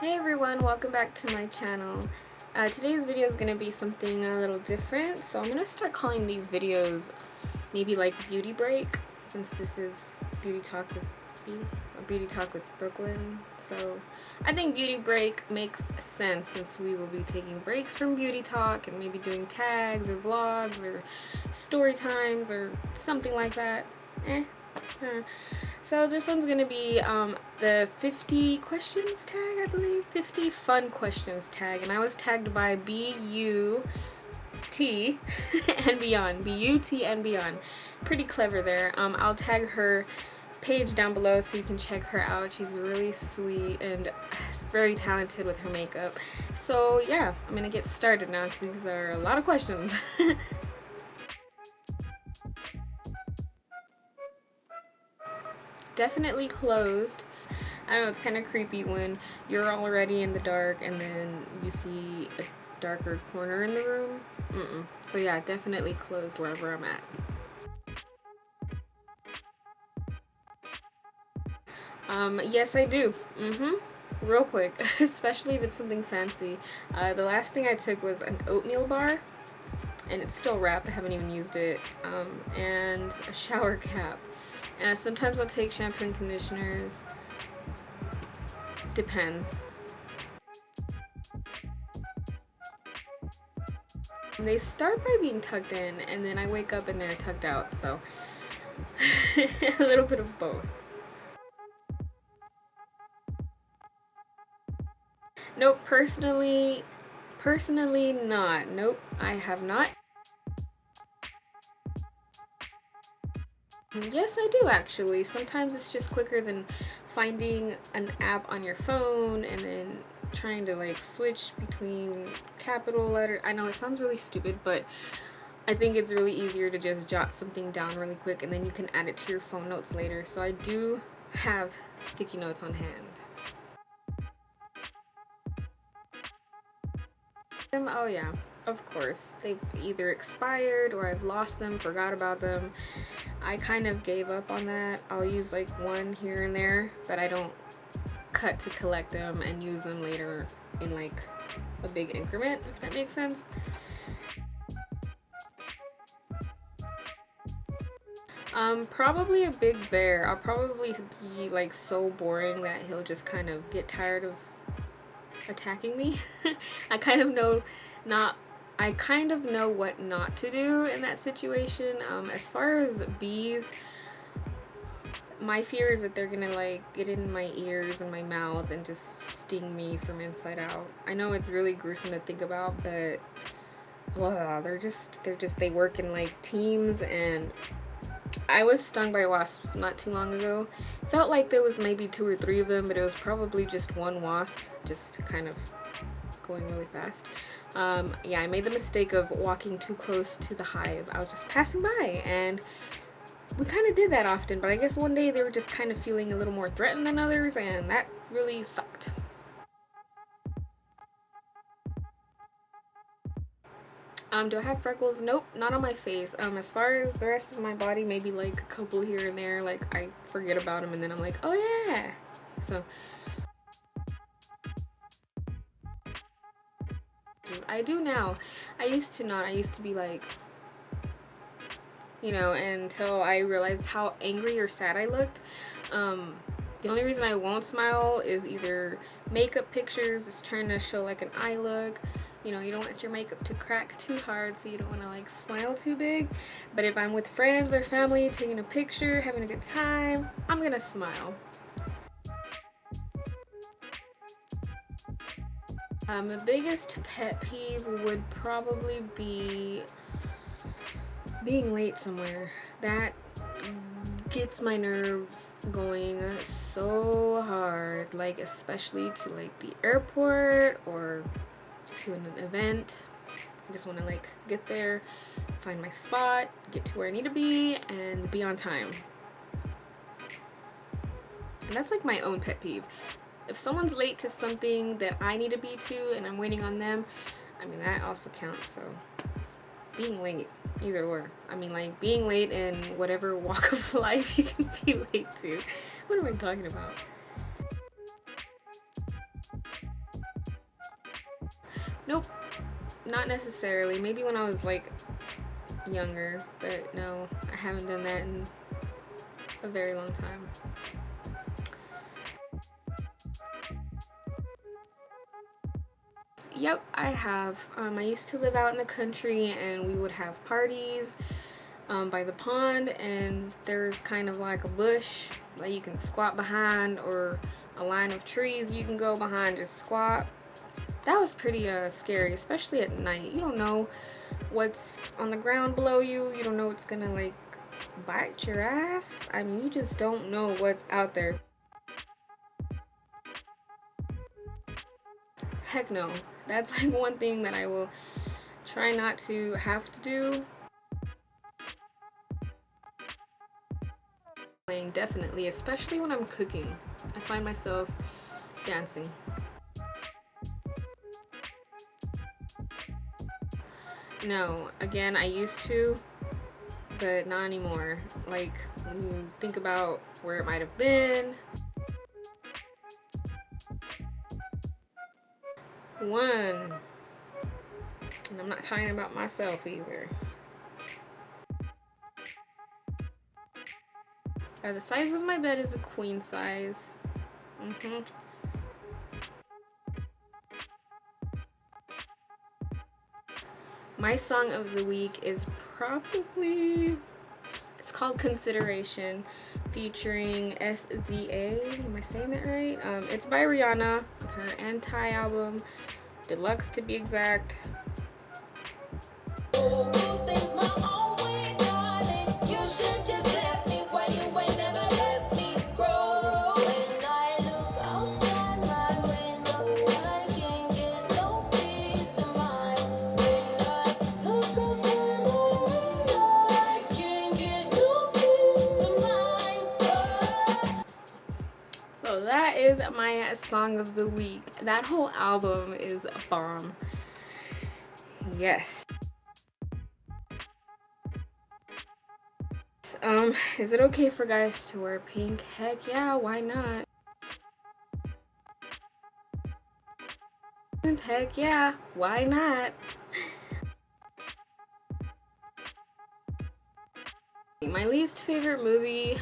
Hey everyone, welcome back to my channel. Today's video is going to be something a little different, so I'm going to start calling these videos maybe like Beauty Break, since this is Beauty Talk with Beauty Talk with Brooklyn. So I think Beauty Break makes sense since we will be taking breaks from Beauty Talk and maybe doing tags or vlogs or story times or something like that. So this one's gonna be the 50 questions tag, I believe. 50 fun questions tag, and I was tagged by B-U-T and beyond. B-U-T and beyond. Pretty clever there. I'll tag her page down below so you can check her out. She's really sweet and very talented with her makeup. So yeah, I'm gonna get started now because these are a lot of questions. Definitely closed. I don't know, it's kind of creepy when you're already in the dark and then you see a darker corner in the room. So yeah, definitely closed wherever I'm at. Yes I do. Real quick, especially if it's something fancy. The last thing I took was an oatmeal bar, and it's still wrapped, I haven't even used it, and a shower cap. And sometimes I'll take shampoo and conditioners. Depends. They start by being tucked in, and then I wake up and they're tucked out, so a little bit of both. Nope, personally not. Nope, I have not. Yes, I do actually. Sometimes it's just quicker than finding an app on your phone and then trying to like switch between capital letters. I know it sounds really stupid, but I think it's really easier to just jot something down really quick and then you can add it to your phone notes later. So I do have sticky notes on hand. Oh yeah, of course. They've either expired or I've lost them, forgot about them. I kind of gave up on that. I'll use like one here and there, but I don't cut to collect them and use them later in like a big increment, if that makes sense. Probably a big bear. I'll probably be like so boring that he'll just kind of get tired of attacking me. I kind of know what not to do in that situation. As far as bees, my fear is that they're gonna like get in my ears and my mouth and just sting me from inside out. I know it's really gruesome to think about, but well, they work in like teams, and I was stung by wasps not too long ago. Felt like there was maybe 2 or 3 of them, but it was probably just one wasp, just kind of going really fast. Yeah, I made the mistake of walking too close to the hive. I was just passing by, and we kind of did that often, but I guess one day they were just kind of feeling a little more threatened than others, and that really sucked. Do I have freckles? Nope, not on my face. As far as the rest of my body, maybe like a couple here and there. Like I forget about them, and then I'm like, oh yeah. So I do now. I used to not. I used to be like, you know, until I realized how angry or sad I looked. The only reason I won't smile is either makeup pictures is trying to show like an eye look. You know, you don't want your makeup to crack too hard, so you don't want to like smile too big. But if I'm with friends or family taking a picture, having a good time, I'm gonna smile. My biggest pet peeve would probably be being late somewhere. That gets my nerves going so hard, like especially to like the airport or to an event. I just want to like get there, find my spot, get to where I need to be, and be on time. And that's like my own pet peeve. If someone's late to something that I need to be to and I'm waiting on them, I mean that also counts. So being late, either or. I mean like being late in whatever walk of life you can be late to. What am I talking about? Nope, not necessarily. Maybe when I was like younger, but no, I haven't done that in a very long time. Yep, I have. I used to live out in the country, and we would have parties by the pond, and there's kind of like a bush that you can squat behind, or a line of trees you can go behind, just squat. That was pretty scary, especially at night. You don't know what's on the ground below you. You don't know what's gonna like bite your ass. I mean, you just don't know what's out there. Heck no. That's like one thing that I will try not to have to do. Playing, definitely, especially when I'm cooking. I find myself dancing. No, again, I used to, but not anymore. Like, when you think about where it might have been. One, and I'm not talking about myself either. The size of my bed is a queen size. My song of the week is probably, it's called Consideration, featuring SZA. Am I saying that right? It's by Rihanna, her Anti album, Deluxe to be exact. So that is my song of the week. That whole album is a bomb. Yes. Is it okay for guys to wear pink? Heck yeah, why not? Heck yeah, why not? My least favorite movie,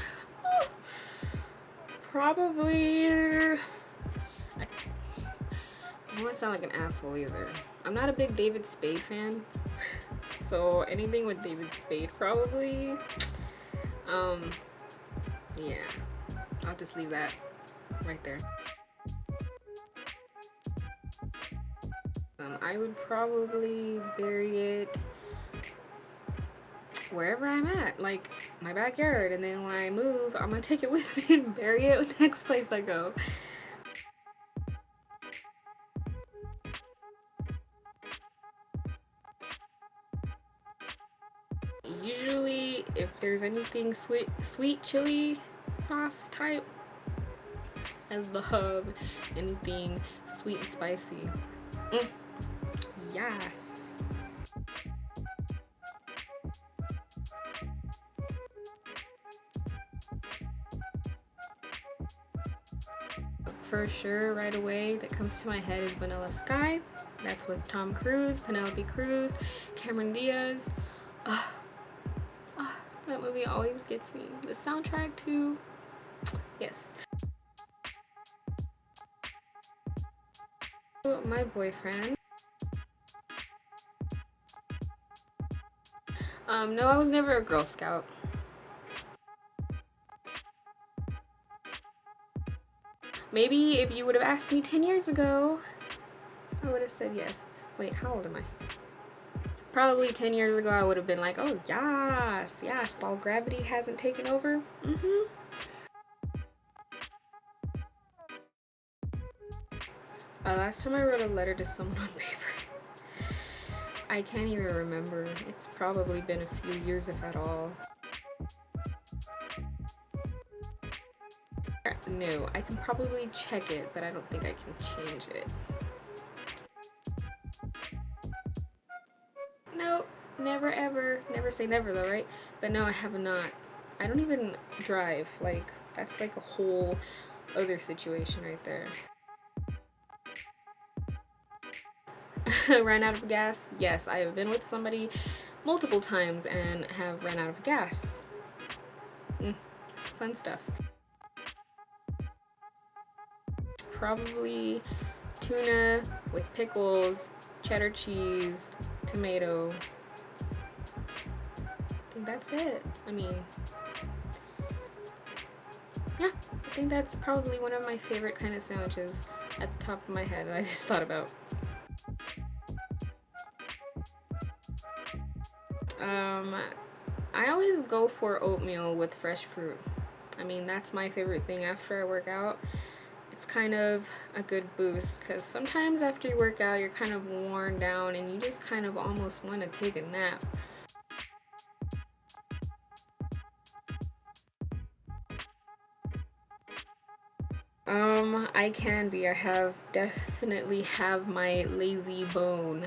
probably, I don't want to sound like an asshole either. I'm not a big David Spade fan, so anything with David Spade probably. Yeah, I'll just leave that right there. I would probably bury it wherever I'm at, like my backyard, and then when I move, I'm gonna take it with me and bury it next place I go. Usually, if there's anything sweet chili sauce type, I love anything sweet and spicy. Yes. For sure, right away, that comes to my head is Vanilla Sky. That's with Tom Cruise, Penelope Cruz, Cameron Diaz. That movie always gets me. The soundtrack too. Yes. My boyfriend. No, I was never a Girl Scout. Maybe if you would have asked me 10 years ago, I would have said yes. Wait, how old am I? Probably 10 years ago, I would have been like, oh, yes, while gravity hasn't taken over. Last time I wrote a letter to someone on paper, I can't even remember. It's probably been a few years, if at all. No, I can probably check it, but I don't think I can change it. Nope, never ever. Never say never though, right? But no, I have not. I don't even drive. Like, that's like a whole other situation right there. ran out of gas? Yes, I have been with somebody multiple times and have ran out of gas. Fun stuff. Probably tuna with pickles, cheddar cheese, tomato. I think that's it. I mean, yeah, I think that's probably one of my favorite kind of sandwiches at the top of my head that I just thought about. I always go for oatmeal with fresh fruit. I mean, that's my favorite thing after I work out. It's kind of a good boost because sometimes after you work out, you're kind of worn down and you just kind of almost want to take a nap. I can be. I have definitely have my lazy bone.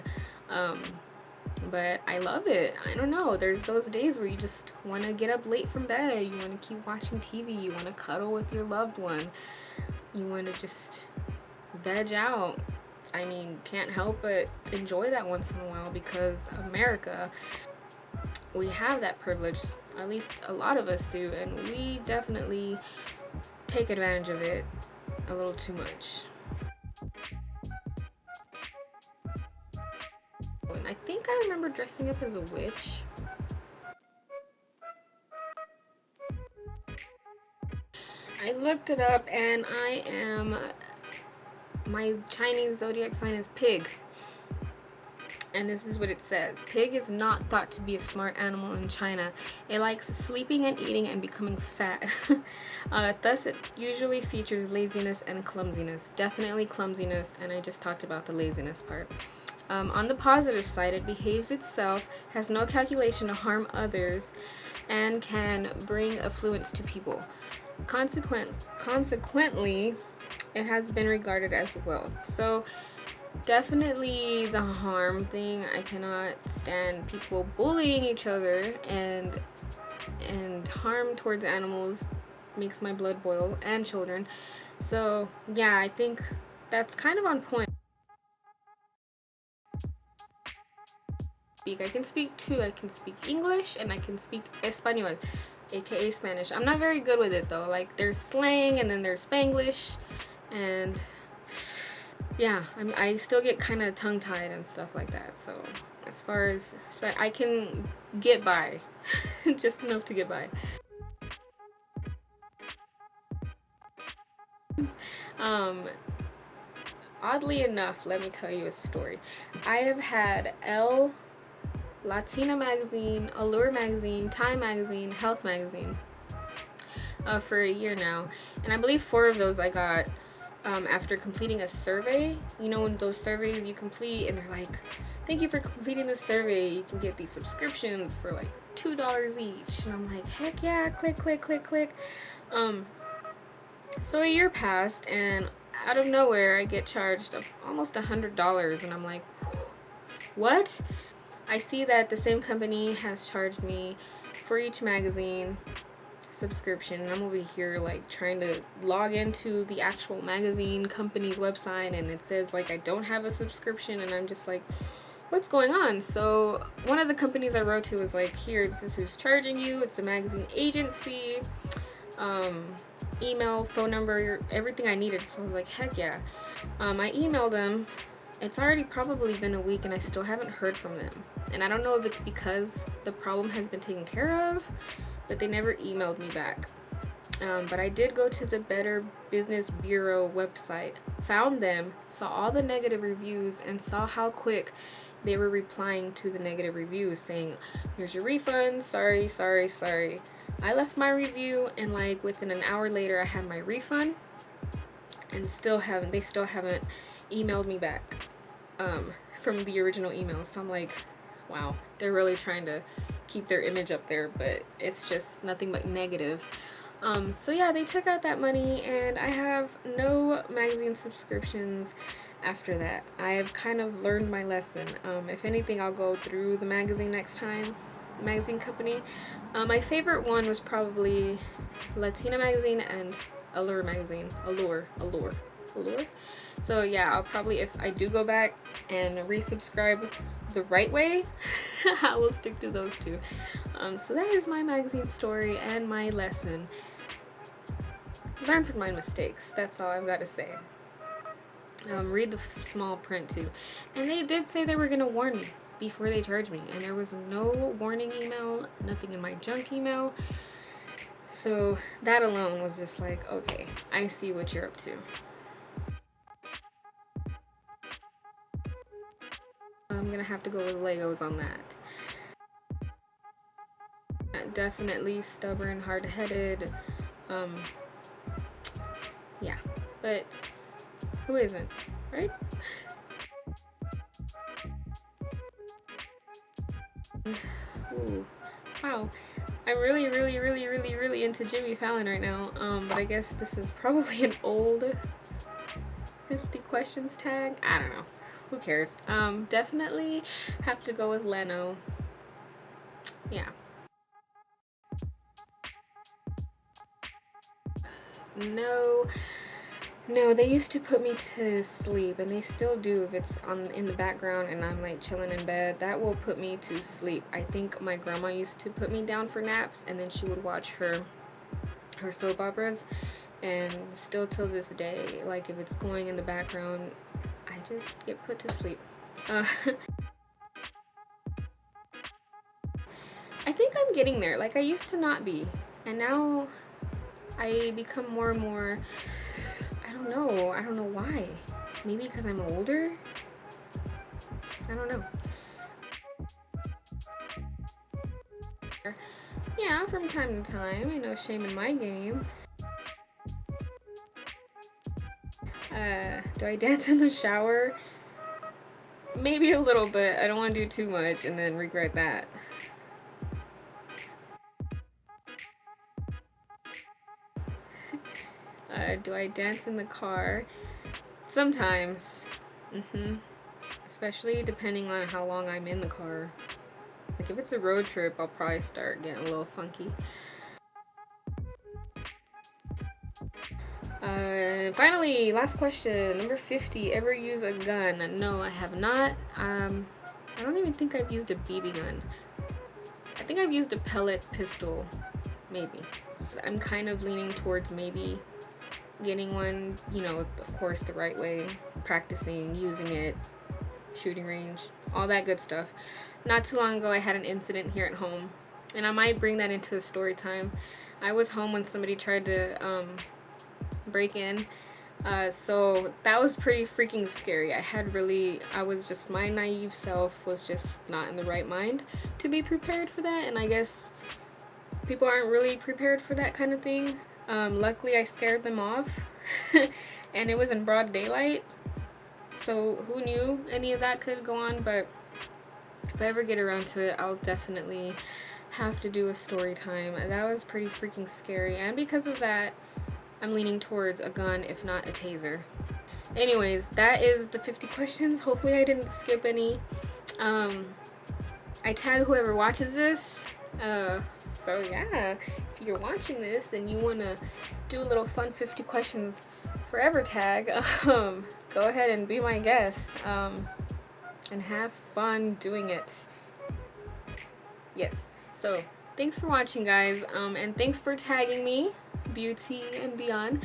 But I love it. I don't know. There's those days where you just want to get up late from bed. You want to keep watching TV. You want to cuddle with your loved one. You want to just veg out. I mean, can't help but enjoy that once in a while because America, we have that privilege. At least a lot of us do. And we definitely take advantage of it a little too much. And I think I remember dressing up as a witch. I looked it up and my Chinese zodiac sign is pig. And this is what it says. Pig is not thought to be a smart animal in China. It likes sleeping and eating and becoming fat. Thus, it usually features laziness and clumsiness. Definitely clumsiness, and I just talked about the laziness part. On the positive side, it behaves itself, has no calculation to harm others, and can bring affluence to people. Consequently, it has been regarded as wealth. So, definitely the harm thing. I cannot stand people bullying each other, and harm towards animals makes my blood boil, and children. So, yeah, I think that's kind of on point. I can speak two. I can speak English and I can speak Espanol, aka Spanish. I'm not very good with it though. Like there's slang and then there's Spanglish, and yeah, I still get kind of tongue tied and stuff like that. So as far as I can get by, just enough to get by. Oddly enough, let me tell you a story. I have had Latina magazine, Allure magazine, Time magazine, Health magazine for a year now, and I believe 4 of those I got after completing a survey. You know, when those surveys you complete and they're like, thank you for completing this survey, you can get these subscriptions for like $2 each, and I'm like, heck yeah, click click click click. So a year passed and out of nowhere I get charged almost $100, and I'm like, what? I see that the same company has charged me for each magazine subscription, and I'm over here like trying to log into the actual magazine company's website, and it says like I don't have a subscription, and I'm just like, what's going on? So one of the companies I wrote to was like, here, this is who's charging you. It's a magazine agency, email, phone number, everything I needed. So I was like, heck yeah. I emailed them. It's already probably been a week and I still haven't heard from them. And I don't know if it's because the problem has been taken care of, but they never emailed me back. But I did go to the Better Business Bureau website, found them, saw all the negative reviews, and saw how quick they were replying to the negative reviews saying, here's your refund, sorry, sorry, sorry. I left my review, and like within an hour later I had my refund, and they still haven't emailed me back from the original email. So I'm like, wow, they're really trying to keep their image up there, but it's just nothing but negative. So yeah, they took out that money, and I have no magazine subscriptions after that. I have kind of learned my lesson. If anything, I'll go through the magazine next time, magazine company. My favorite one was probably Latina magazine and Allure magazine. Allure. lore. So yeah, I'll probably, if I do go back and resubscribe the right way, I will stick to those two. So that is my magazine story and my lesson. Learn from my mistakes. That's all I've got to say. Read the small print too. And they did say they were going to warn me before they charged me. And there was no warning email, nothing in my junk email. So that alone was just like, okay, I see what you're up to. I'm going to have to go with Legos on that. Definitely stubborn, hard-headed. Yeah, but who isn't, right? Ooh, wow. I'm really into Jimmy Fallon right now. But I guess this is probably an old 50 questions tag. I don't know. Who cares? Definitely have to go with Leno. Yeah. No, they used to put me to sleep, and they still do. If it's on in the background and I'm like chilling in bed, that will put me to sleep. I think my grandma used to put me down for naps, and then she would watch her soap operas, and still till this day, like if it's going in the background, I just get put to sleep. I think I'm getting there. Like I used to not be, and now I become more and more. I don't know why. Maybe because I'm older? I don't know. Yeah, from time to time. No shame in my game. Do I dance in the shower? Maybe a little bit. I don't want to do too much and then regret that. Do I dance in the car? Sometimes. Especially depending on how long I'm in the car. Like if it's a road trip, I'll probably start getting a little funky. Finally, last question, number 50. Ever use a gun? No, I have not. I don't even think I've used a BB gun. I think I've used a pellet pistol, maybe. I'm kind of leaning towards maybe getting one, of course the right way, practicing, using it, shooting range, all that good stuff. Not too long ago I had an incident here at home, and I might bring that into a story time. I was home when somebody tried to break in, so that was pretty freaking scary. My naive self was just not in the right mind to be prepared for that, and I guess people aren't really prepared for that kind of thing. Luckily I scared them off and it was in broad daylight, so who knew any of that could go on. But if I ever get around to it, I'll definitely have to do a story time. That was pretty freaking scary, and because of that, I'm leaning towards a gun, if not a taser. Anyways, that is the 50 questions. Hopefully I didn't skip any. I tag whoever watches this. So yeah, if you're watching this and you want to do a little fun 50 questions forever tag, go ahead and be my guest, and have fun doing it. Yes, so thanks for watching, guys, and thanks for tagging me, Beauty and Beyond.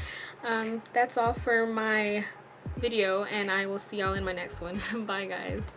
That's all for my video, and I will see y'all in my next one. Bye, guys.